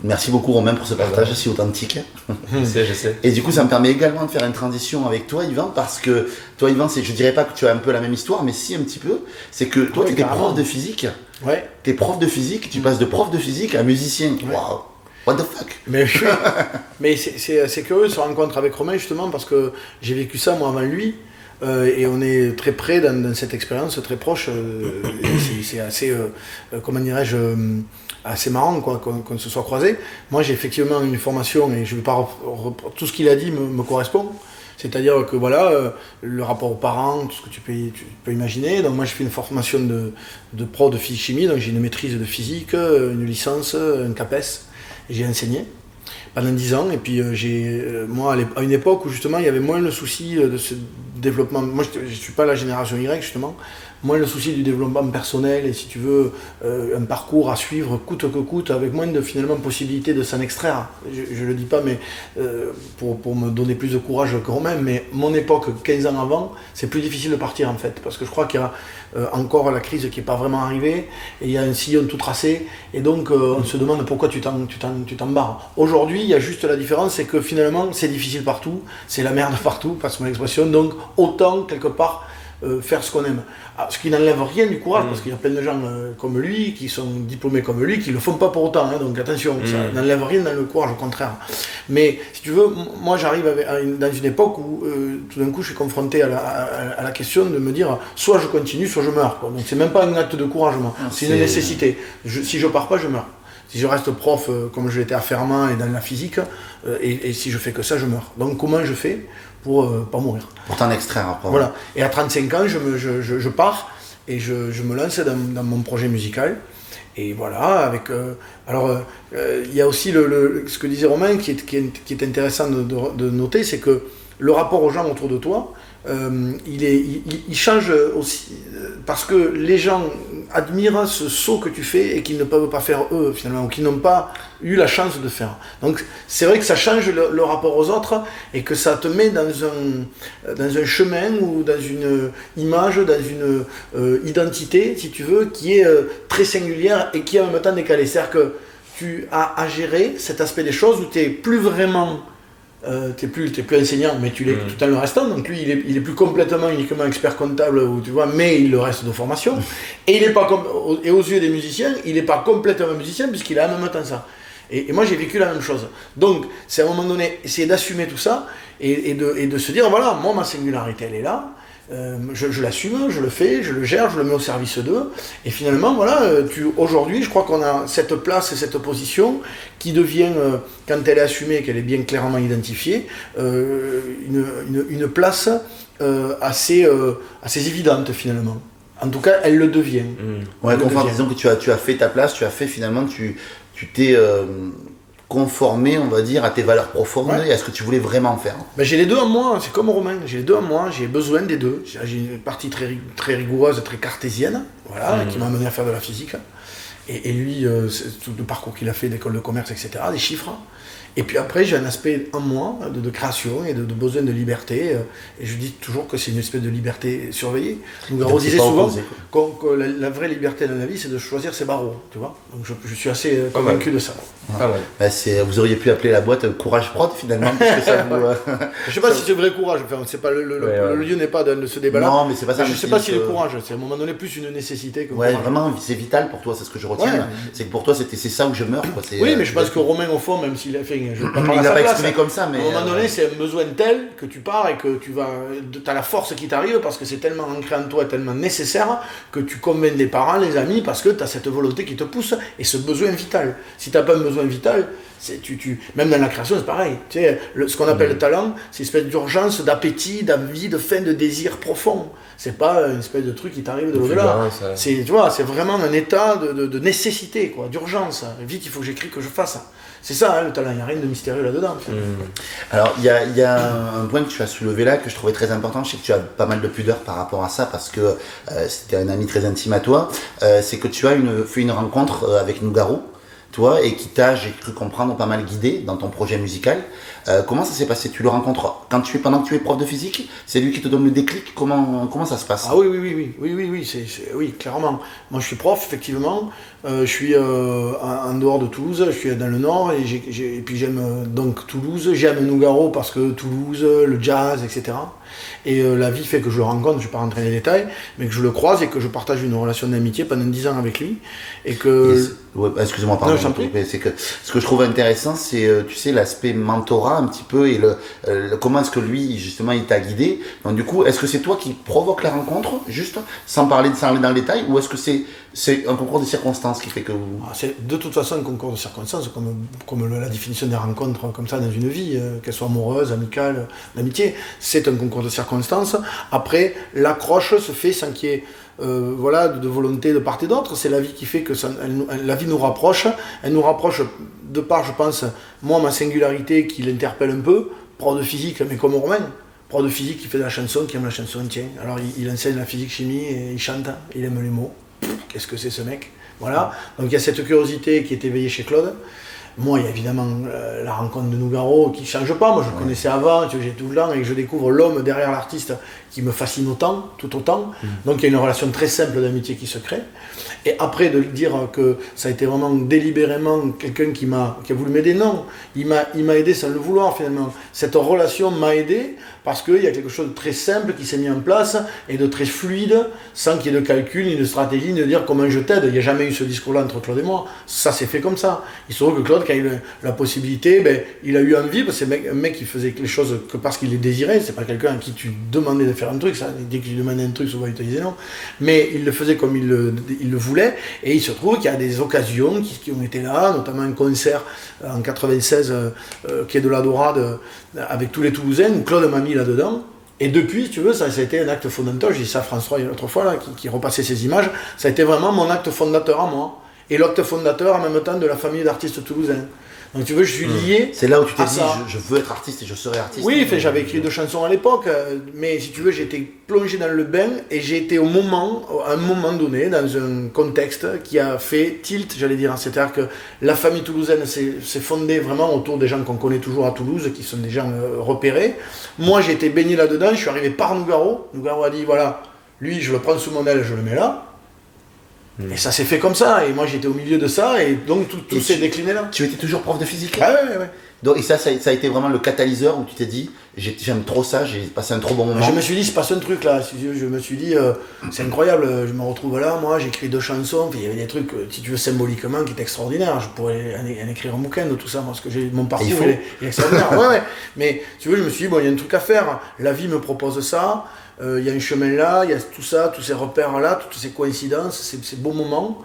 Merci beaucoup Romain pour ce partage si authentique. Je sais. Et du coup ça me permet également de faire une transition avec toi Yvan, parce que toi Yvan, je dirais pas que tu as un peu la même histoire, mais si un petit peu, c'est que toi tu étais prof de physique. Ouais. T'es prof de physique, tu passes de prof de physique à musicien. Ouais. Wow. What the fuck. Mais c'est curieux ce rencontre avec Romain justement parce que j'ai vécu ça moi avant lui. Et on est très près dans cette expérience, très proche. C'est assez, comment dirais-je, assez marrant quoi, qu'on se soit croisés. Moi j'ai effectivement une formation et je vais pas tout ce qu'il a dit me correspond. C'est-à-dire que voilà, le rapport aux parents, tout ce que tu peux imaginer. Donc moi j'ai fait une formation de prof de physique-chimie, donc j'ai une maîtrise de physique, une licence, un CAPES, et j'ai enseigné pendant 10 ans. Et puis moi à une époque où justement il y avait moins le souci de ce développement, moi je ne suis pas la génération Y justement, moins le souci du développement personnel et si tu veux un parcours à suivre coûte que coûte, avec moins de finalement possibilité de s'en extraire. Je le dis pas mais pour me donner plus de courage que Romain, mais mon époque 15 ans avant c'est plus difficile de partir en fait, parce que je crois qu'il y a encore la crise qui n'est pas vraiment arrivée et il y a un sillon tout tracé et donc on se demande pourquoi tu t'en barres. Aujourd'hui il y a juste la différence, c'est que finalement c'est difficile partout, c'est la merde partout, passe mon expression, donc autant quelque part faire ce qu'on aime. Alors, ce qui n'enlève rien du courage, parce qu'il y a plein de gens comme lui, qui sont diplômés comme lui, qui ne le font pas pour autant, hein, donc attention, ça n'enlève rien dans le courage, au contraire. Mais si tu veux, moi j'arrive dans une époque où tout d'un coup je suis confronté à la question de me dire, soit je continue, soit je meurs, quoi. Donc c'est même pas un acte de courage, moi. C'est une nécessité. Si je pars pas, je meurs. Si je reste prof comme je l'étais à Fermat et dans la physique, et si je fais que ça, je meurs. Donc comment je fais pour pas mourir? Pour t'en extraire après. Voilà. Et à 35 ans, je pars et je me lance dans mon projet musical. Et voilà, avec... il y a aussi ce que disait Romain qui est intéressant de noter, c'est que le rapport aux gens autour de toi, il change aussi, parce que les gens admirent ce saut que tu fais et qu'ils ne peuvent pas faire eux finalement, ou qu'ils n'ont pas eu la chance de faire. Donc c'est vrai que ça change le rapport aux autres et que ça te met dans un chemin ou dans une image, dans une identité, si tu veux, qui est très singulière et qui est en même temps décalée. C'est-à-dire que tu as à gérer cet aspect des choses où tu n'es plus vraiment... t'es plus enseignant, mais tu l'es tout en le restant. Donc lui, il est plus complètement, uniquement expert comptable, tu vois, mais il le reste de formation. Et il est pas et aux yeux des musiciens, il n'est pas complètement musicien puisqu'il a en même temps ça. Et moi, j'ai vécu la même chose. Donc, c'est à un moment donné essayer d'assumer tout ça et de se dire voilà, moi ma singularité, elle est là. Je l'assume, je le fais, je le gère, je le mets au service d'eux. Et finalement, voilà, aujourd'hui, je crois qu'on a cette place et cette position qui devient, quand elle est assumée et qu'elle est bien clairement identifiée, une place assez évidente finalement. En tout cas, elle le devient. Ouais, disons que tu as fait ta place, tu as fait finalement, tu t'es conformé, on va dire, à tes valeurs profondes Ouais. et à ce que tu voulais vraiment faire. Ben, j'ai les deux en moi, c'est comme Romain, j'ai les deux en moi, j'ai besoin des deux. J'ai une partie très rigoureuse, très cartésienne, voilà, qui m'a amené à faire de la physique. Et lui, c'est tout le parcours qu'il a fait d'école de commerce, etc., des chiffres. Et puis après, j'ai un aspect en moi de création et de besoin de liberté. Et je dis toujours que c'est une espèce de liberté surveillée. Nougaro Donc, c'est disait pas souvent opposé, quoi. que la vraie liberté dans la vie, c'est de choisir ses barreaux. Tu vois. Donc je suis assez Pas convaincu mal. de ça. Pas mal. Bah, vous auriez pu appeler la boîte Courage Prod finalement, parce que ça vous... Je sais pas si c'est vrai courage. Enfin, c'est pas le lieu n'est pas dans ce débat-là. Non, mais c'est pas ça. Je sais pas si c'est le courage. C'est à un moment donné plus une nécessité que. Ouais, courage. vraiment, c'est vital pour toi, c'est ce que je retiens. Ouais. C'est que pour toi, c'est ça où je meurs. Quoi. Oui, mais je pense que Romain, au fond, même s'il a fait. Je vais pas parler Il à n'a sa pas place, exprimé comme ça, mais. à un moment donné, c'est un besoin tel que tu pars et que tu as la force qui t'arrive parce que c'est tellement ancré en toi, tellement nécessaire que tu convaincs les parents, les amis, parce que tu as cette volonté qui te pousse et ce besoin vital. Si tu n'as pas un besoin vital, même dans la création, c'est pareil. Tu sais, ce qu'on appelle le talent, c'est une espèce d'urgence, d'appétit, d'envie, de faim, de désir profond. C'est pas une espèce de truc qui t'arrive de l'au-delà. Tu vois, c'est vraiment un état de nécessité, quoi, d'urgence. Vite, il faut que j'écris, que je fasse. C'est ça, hein, le talent, il n'y a rien de mystérieux là-dedans. Alors, il y a un point que tu as soulevé là que je trouvais très important. Je sais que tu as pas mal de pudeur par rapport à ça parce que c'était un ami très intime à toi. C'est que tu as fait une rencontre avec Nougaro, toi, et qui t'a, j'ai cru comprendre, pas mal guidé dans ton projet musical. Comment ça s'est passé? Tu le rencontres pendant que tu es prof de physique? C'est lui qui te donne le déclic? Comment ça se passe? Ah oui, clairement. Moi, je suis prof, effectivement. Je suis en dehors de Toulouse, je suis dans le Nord, et puis j'aime donc Toulouse. J'aime Nougaro parce que Toulouse, le jazz, etc. Et la vie fait que je le rencontre, je ne vais pas rentrer dans les détails, mais que je le croise et que je partage une relation d'amitié pendant 10 ans avec lui. Et que... Ouais, excuse-moi, pardon. Non, je t'en prie. C'est que ce que je trouve intéressant, c'est, tu sais, l'aspect mentorat un petit peu et comment est-ce que lui, justement, il t'a guidé. Donc, du coup, est-ce que c'est toi qui provoque la rencontre, juste, sans aller dans le détail, ou est-ce que c'est un concours de circonstances qui fait que vous... C'est de toute façon un concours de circonstances, comme la définition des rencontres comme ça dans une vie, qu'elle soit amoureuse, amicale, d'amitié, c'est un concours de circonstances. Après, l'accroche se fait sans qu'il y ait de volonté de part et d'autre. C'est la vie qui fait que la vie nous rapproche. Elle nous rapproche de par, je pense, moi, ma singularité qui l'interpelle un peu, prof de physique, mais comme Romain. Prof de physique qui fait de la chanson, qui aime la chanson, tiens. Alors il enseigne la physique-chimie et il chante, il aime les mots. Qu'est-ce que c'est ce mec? Voilà. Donc il y a cette curiosité qui est éveillée chez Claude. Moi, il y a évidemment la rencontre de Nougaro qui ne change pas. Moi, je le connaissais avant, tu vois, j'ai tout le temps, et que je découvre l'homme derrière l'artiste qui me fascine tout autant. Donc, il y a une relation très simple d'amitié qui se crée. Et après, de dire que ça a été vraiment délibérément quelqu'un qui a voulu m'aider, non. Il m'a aidé sans le vouloir, finalement. Cette relation m'a aidé parce qu'il y a quelque chose de très simple qui s'est mis en place et de très fluide, sans qu'il y ait de calcul, ni de stratégie, ni de dire comment je t'aide. Il n'y a jamais eu ce discours-là entre Claude et moi. Ça s'est fait comme ça. Il se trouve que Claude, quand il a eu la possibilité, il a eu envie, parce que c'est un mec qui faisait les choses que parce qu'il les désirait. C'est pas quelqu'un à qui tu demandais de faire un truc. Ça. Dès que tu demandais un truc, souvent il te disait non. Mais il le faisait comme il le voulait. Et il se trouve qu'il y a des occasions qui ont été là, notamment un concert en 96 qui est de la Dorade avec tous les Toulousains, où Claude m'a mis là-dedans. Et depuis, tu veux, ça a été un acte fondateur. J'ai dit ça à François l'autre fois, là, qui repassait ces images. Ça a été vraiment mon acte fondateur à moi. Et l'acte fondateur en même temps de la famille d'artistes toulousains. Donc tu veux, je suis lié. C'est là où tu t'es à dit, ça. je veux être artiste et je serai artiste. Oui, j'avais écrit 2 chansons à l'époque, mais si tu veux, j'ai été plongé dans le bain et j'ai été à un moment donné, dans un contexte qui a fait tilt, j'allais dire. C'est-à-dire que la famille toulousaine s'est fondée vraiment autour des gens qu'on connaît toujours à Toulouse, qui sont des gens repérés. Moi, j'ai été baigné là-dedans, je suis arrivé par Nougaro. Nougaro a dit, voilà, lui, je le prends sous mon aile, je le mets là. Et ça s'est fait comme ça, et moi j'étais au milieu de ça, et donc tout s'est décliné là. Tu étais toujours prof de physique? Ah ouais. Donc, et ça a été vraiment le catalyseur où tu t'es dit, j'aime trop ça, j'ai passé un trop bon moment. Je me suis dit, il se passe un truc là, je me suis dit, c'est incroyable, je me retrouve là, moi j'écris 2 chansons, puis il y avait des trucs, si tu veux, symboliquement, qui est extraordinaire. Je pourrais en écrire un bouquin de tout ça, parce que mon parcours il est extraordinaire. ouais. Mais tu veux, je me suis dit, bon, il y a un truc à faire, la vie me propose ça. Il y a un chemin là, il y a tout ça, tous ces repères là, toutes ces coïncidences, ces beaux moments.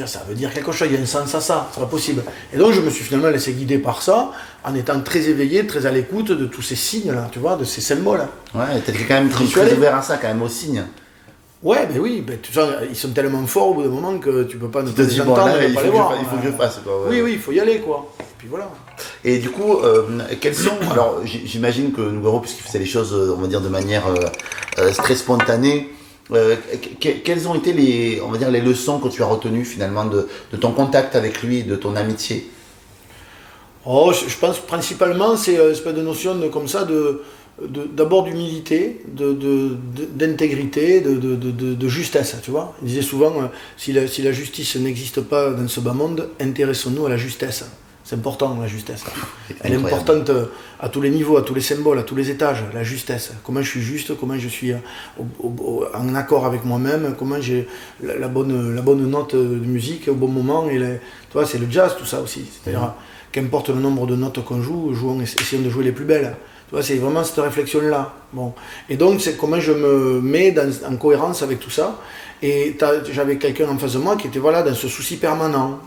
Ça veut dire quelque chose, il y a un sens à ça, c'est pas possible. Et donc je me suis finalement laissé guider par ça, en étant très éveillé, très à l'écoute de tous ces signes là, tu vois, de ces symboles là. Ouais, t'es quand même très ouvert à ça, quand même, aux signes. Ouais, mais oui, tu vois, ils sont tellement forts au bout d'un moment que tu peux pas ne pas les dis, entendre, bon, là, pas les voir. Il faut que je fasse quoi. Ouais. Oui, il faut y aller quoi. puis voilà. Et du coup, quels sont, alors j'imagine que Nougaro, puisqu'il faisait les choses, on va dire, de manière très spontanée, quelles ont été les, on va dire, les leçons que tu as retenues finalement de ton contact avec lui, de ton amitié? Oh, je pense principalement c'est une espèce de notion comme ça d'abord d'humilité, d'intégrité, de justesse, tu vois. Il disait souvent, si la justice n'existe pas dans ce bas monde, intéressons-nous à la justesse. C'est important, la justesse. Elle est importante à tous les niveaux, à tous les symboles, à tous les étages, la justesse. Comment je suis juste, comment je suis en accord avec moi-même, comment j'ai la bonne note de musique au bon moment. Tu vois, c'est le jazz, tout ça aussi. C'est-à-dire, qu'importe le nombre de notes qu'on joue, essayons de jouer les plus belles. Tu vois, c'est vraiment cette réflexion-là. Bon. Et donc, c'est comment je me mets en cohérence avec tout ça. Et j'avais quelqu'un en face de moi qui était voilà, dans ce souci permanent,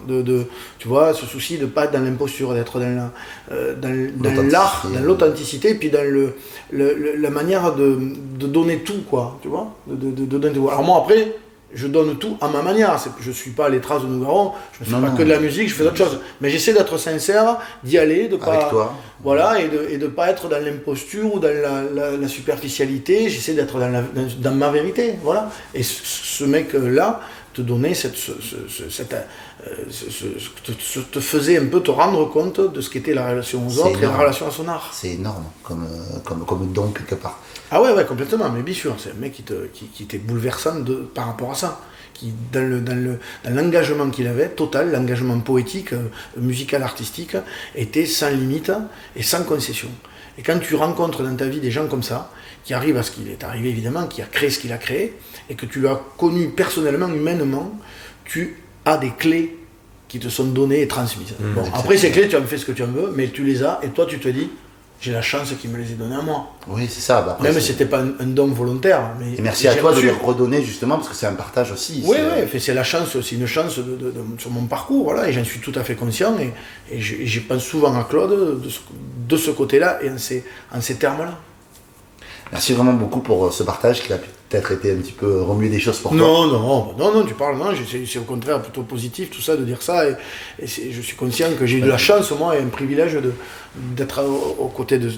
tu vois, ce souci de ne pas être dans l'imposture, d'être dans l'art, dans l'authenticité, et puis dans la manière de donner tout, quoi, tu vois, de donner tout. Alors moi, après, je donne tout à ma manière. Je ne suis pas les traces de Nougaro, je ne fais pas que de la musique, je fais d'autres choses. Mais j'essaie d'être sincère, d'y aller, de pas, avec toi. Voilà, et de pas être dans l'imposture ou dans la superficialité. J'essaie d'être dans ma vérité, voilà. Et ce mec-là te donnait te faisait un peu te rendre compte de ce qu'était la relation aux autres et la relation à son art. C'est énorme comme don quelque part. Ah ouais, complètement, mais bien sûr, c'est un mec qui était bouleversant par rapport à ça. Qui, dans l'engagement qu'il avait, total, l'engagement poétique, musical, artistique, était sans limite et sans concession. Et quand tu rencontres dans ta vie des gens comme ça, qui arrivent à ce qu'il est arrivé évidemment, qui a créé ce qu'il a créé, et que tu l'as connu personnellement, humainement, tu as des clés qui te sont données et transmises. Bon, après ces clés, tu en fais ce que tu en veux, mais tu les as, et toi tu te dis, j'ai la chance qu'il me les ait données à moi. Oui, c'est ça. Bah, même si c'était pas un don volontaire. Mais et merci à toi de les redonner justement, parce que c'est un partage aussi. Oui, c'est la chance, c'est une chance sur mon parcours, voilà, et j'en suis tout à fait conscient, et je pense souvent à Claude de ce côté-là et en ces termes-là. Merci vraiment beaucoup pour ce partage qui a peut-être été un petit peu remuer des choses pour toi. Non, tu parles, non, c'est au contraire plutôt positif tout ça, de dire ça, et je suis conscient que j'ai eu de la chance, moi, et un privilège d'être aux côtés de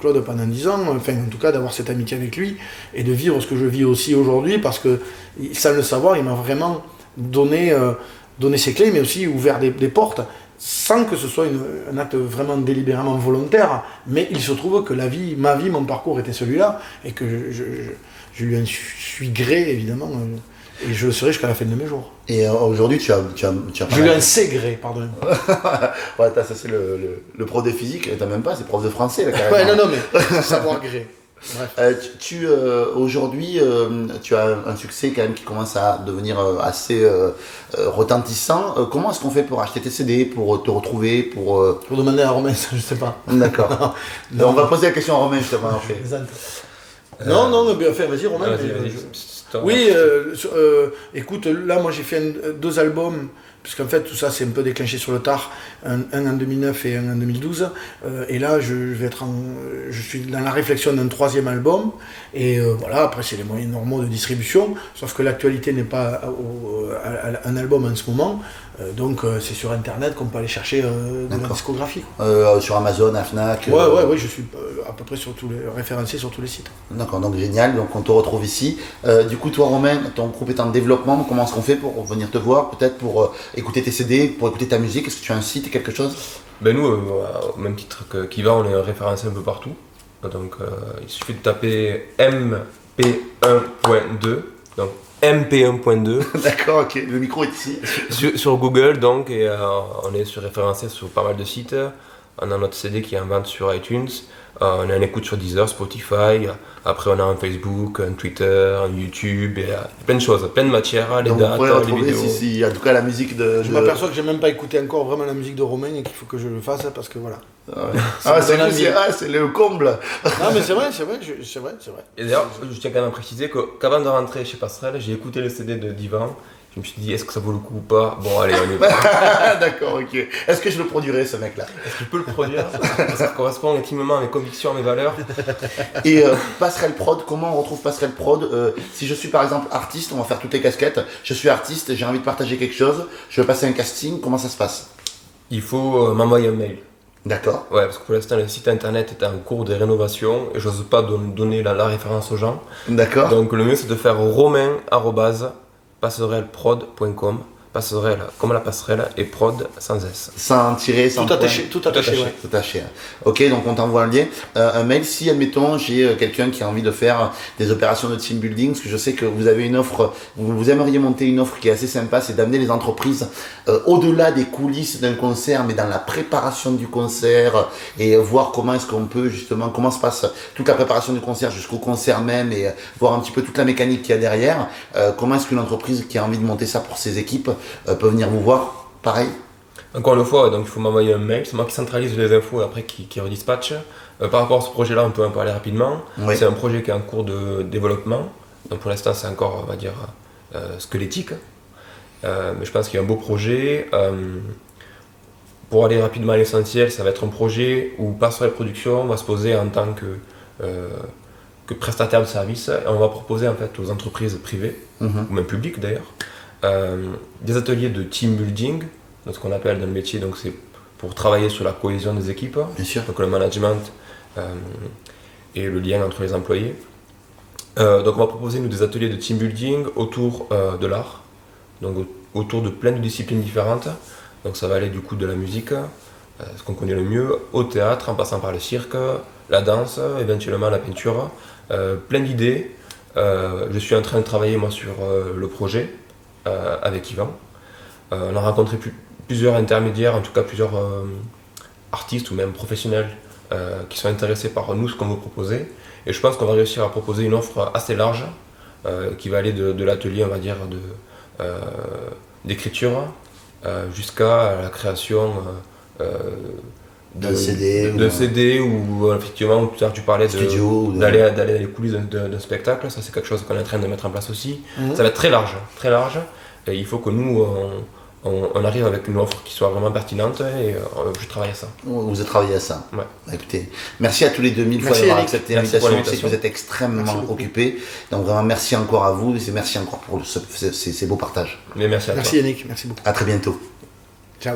Claude pendant 10 ans, enfin en tout cas d'avoir cette amitié avec lui, et de vivre ce que je vis aussi aujourd'hui, parce que sans le savoir, il m'a vraiment donné ses clés, mais aussi ouvert des portes, sans que ce soit un acte vraiment délibérément volontaire, mais il se trouve que ma vie, mon parcours était celui-là, et que je lui en suis gré, évidemment, et je le serai jusqu'à la fin de mes jours. Et aujourd'hui, tu as je lui en sais gré, pardon. Ouais, ça c'est le prof de physique, t'as même pas, c'est prof de français là, carrément. Ouais, non, mais savoir gré. Aujourd'hui, tu as un succès quand même qui commence à devenir assez retentissant. Comment est-ce qu'on fait pour acheter tes CD, pour te retrouver, pour demander à Romain, je sais pas. D'accord. On va poser la question à Romain justement. Non, mais enfin, vas-y Romain. Vas-y. Oui, écoute, là moi j'ai fait 2 albums. Puisqu'en fait tout ça c'est un peu déclenché sur le tard, un en 2009 et un en 2012, et là je suis dans la réflexion d'un 3e album, et voilà, après c'est les moyens normaux de distribution, sauf que l'actualité n'est pas un album en ce moment, donc c'est sur internet qu'on peut aller chercher de la discographie. Sur Amazon, à Fnac. Ouais, je suis à peu près référencé sur tous les sites. D'accord, donc génial, donc on te retrouve ici. Du coup toi Romain, ton groupe est en développement, comment est-ce qu'on fait pour venir te voir, peut-être pour écouter tes CD, pour écouter ta musique? Est-ce que tu as un site, quelque chose? Ben nous, au même titre que Kiva, on est référencé un peu partout. Donc il suffit de taper MP1.2, donc MP1.2. D'accord, ok, le micro est ici. Sur Google, donc, et on est référencé sur pas mal de sites. On a notre CD qui est en vente sur iTunes. On a un écoute sur Deezer, Spotify. Après, on a un Facebook, un Twitter, un YouTube, et plein de choses, plein de matières, les dates, les vidéos. Si, en tout cas, la musique de. Je m'aperçois que j'ai même pas écouté encore vraiment la musique de Romain et qu'il faut que je le fasse parce que voilà. C'est le comble. Non, mais c'est vrai. Et d'ailleurs, je tiens quand même à préciser qu'avant de rentrer chez Passerelle, j'ai écouté le CD de Divan. Je me suis dit, est-ce que ça vaut le coup ou pas? Bon, allez, on y va. D'accord, ok. Est-ce que je le produirai, ce mec-là? Est-ce que je peux le produire? Ça correspond intimement à mes convictions, à mes valeurs. Et Passerelle Prod, comment on retrouve Passerelle Prod? Si je suis par exemple artiste, on va faire toutes les casquettes. Je suis artiste, j'ai envie de partager quelque chose, je veux passer un casting, comment ça se passe? Il faut m'envoyer un mail. D'accord. Ouais, parce que pour l'instant, le site internet est en cours de rénovation et j'ose pas donner la référence aux gens. D'accord. Donc le mieux, c'est de faire romain@passerelleprod.com. Passerelle comme la passerelle et prod sans S. Sans tirer, sans Tout attaché, tout attaché, ouais. Tout attaché. Ok, donc on t'envoie un lien. Un mail, si admettons j'ai quelqu'un qui a envie de faire des opérations de team building, parce que je sais que vous avez une offre, vous aimeriez monter une offre qui est assez sympa, c'est d'amener les entreprises au-delà des coulisses d'un concert, mais dans la préparation du concert et voir comment est-ce qu'on peut justement, comment se passe toute la préparation du concert jusqu'au concert même et voir un petit peu toute la mécanique qu'il y a derrière. Comment est-ce qu'une entreprise qui a envie de monter ça pour ses équipes peut venir vous voir, pareil. Encore une fois, donc il faut m'envoyer un mail, c'est moi qui centralise les infos et après qui redispatche. Par rapport à ce projet-là, on peut en parler rapidement. Oui. C'est un projet qui est en cours de développement, donc pour l'instant c'est encore, on va dire, squelettique. Mais je pense qu'il y a un beau projet. Pour aller rapidement à l'essentiel, ça va être un projet où Passerelle Production va se poser en tant que prestataire de service et on va proposer en fait aux entreprises privées, ou même publiques d'ailleurs, des ateliers de team building, donc ce qu'on appelle dans le métier, donc c'est pour travailler sur la cohésion des équipes, Bien sûr. donc le management et le lien entre les employés. Donc on va proposer nous des ateliers de team building autour de l'art, donc autour de plein de disciplines différentes. Donc ça va aller du coup de la musique, ce qu'on connaît le mieux, au théâtre, en passant par le cirque, la danse, éventuellement la peinture, plein d'idées. Je suis en train de travailler moi sur le projet avec Yvan. On a rencontré plusieurs intermédiaires, en tout cas plusieurs artistes ou même professionnels qui sont intéressés par nous, ce qu'on veut proposer. Et je pense qu'on va réussir à proposer une offre assez large qui va aller de l'atelier, on va dire, d'écriture jusqu'à la création d'un CD, de CD ou effectivement tout à l'heure tu parlais d'aller dans les coulisses d'un spectacle. Ça c'est quelque chose qu'on est en train de mettre en place aussi. Ça va être très large et il faut que nous on arrive avec une offre qui soit vraiment pertinente et je travaille à ça. Vous avez travaillé à ça. Ouais. Écoutez, merci à tous les 2000 fois d'avoir accepté l'invitation. Je sais que vous êtes extrêmement occupés. Donc vraiment merci encore à vous et merci encore pour ces beaux partages. Mais merci à toi. Merci Yannick, merci beaucoup. À très bientôt. Ciao.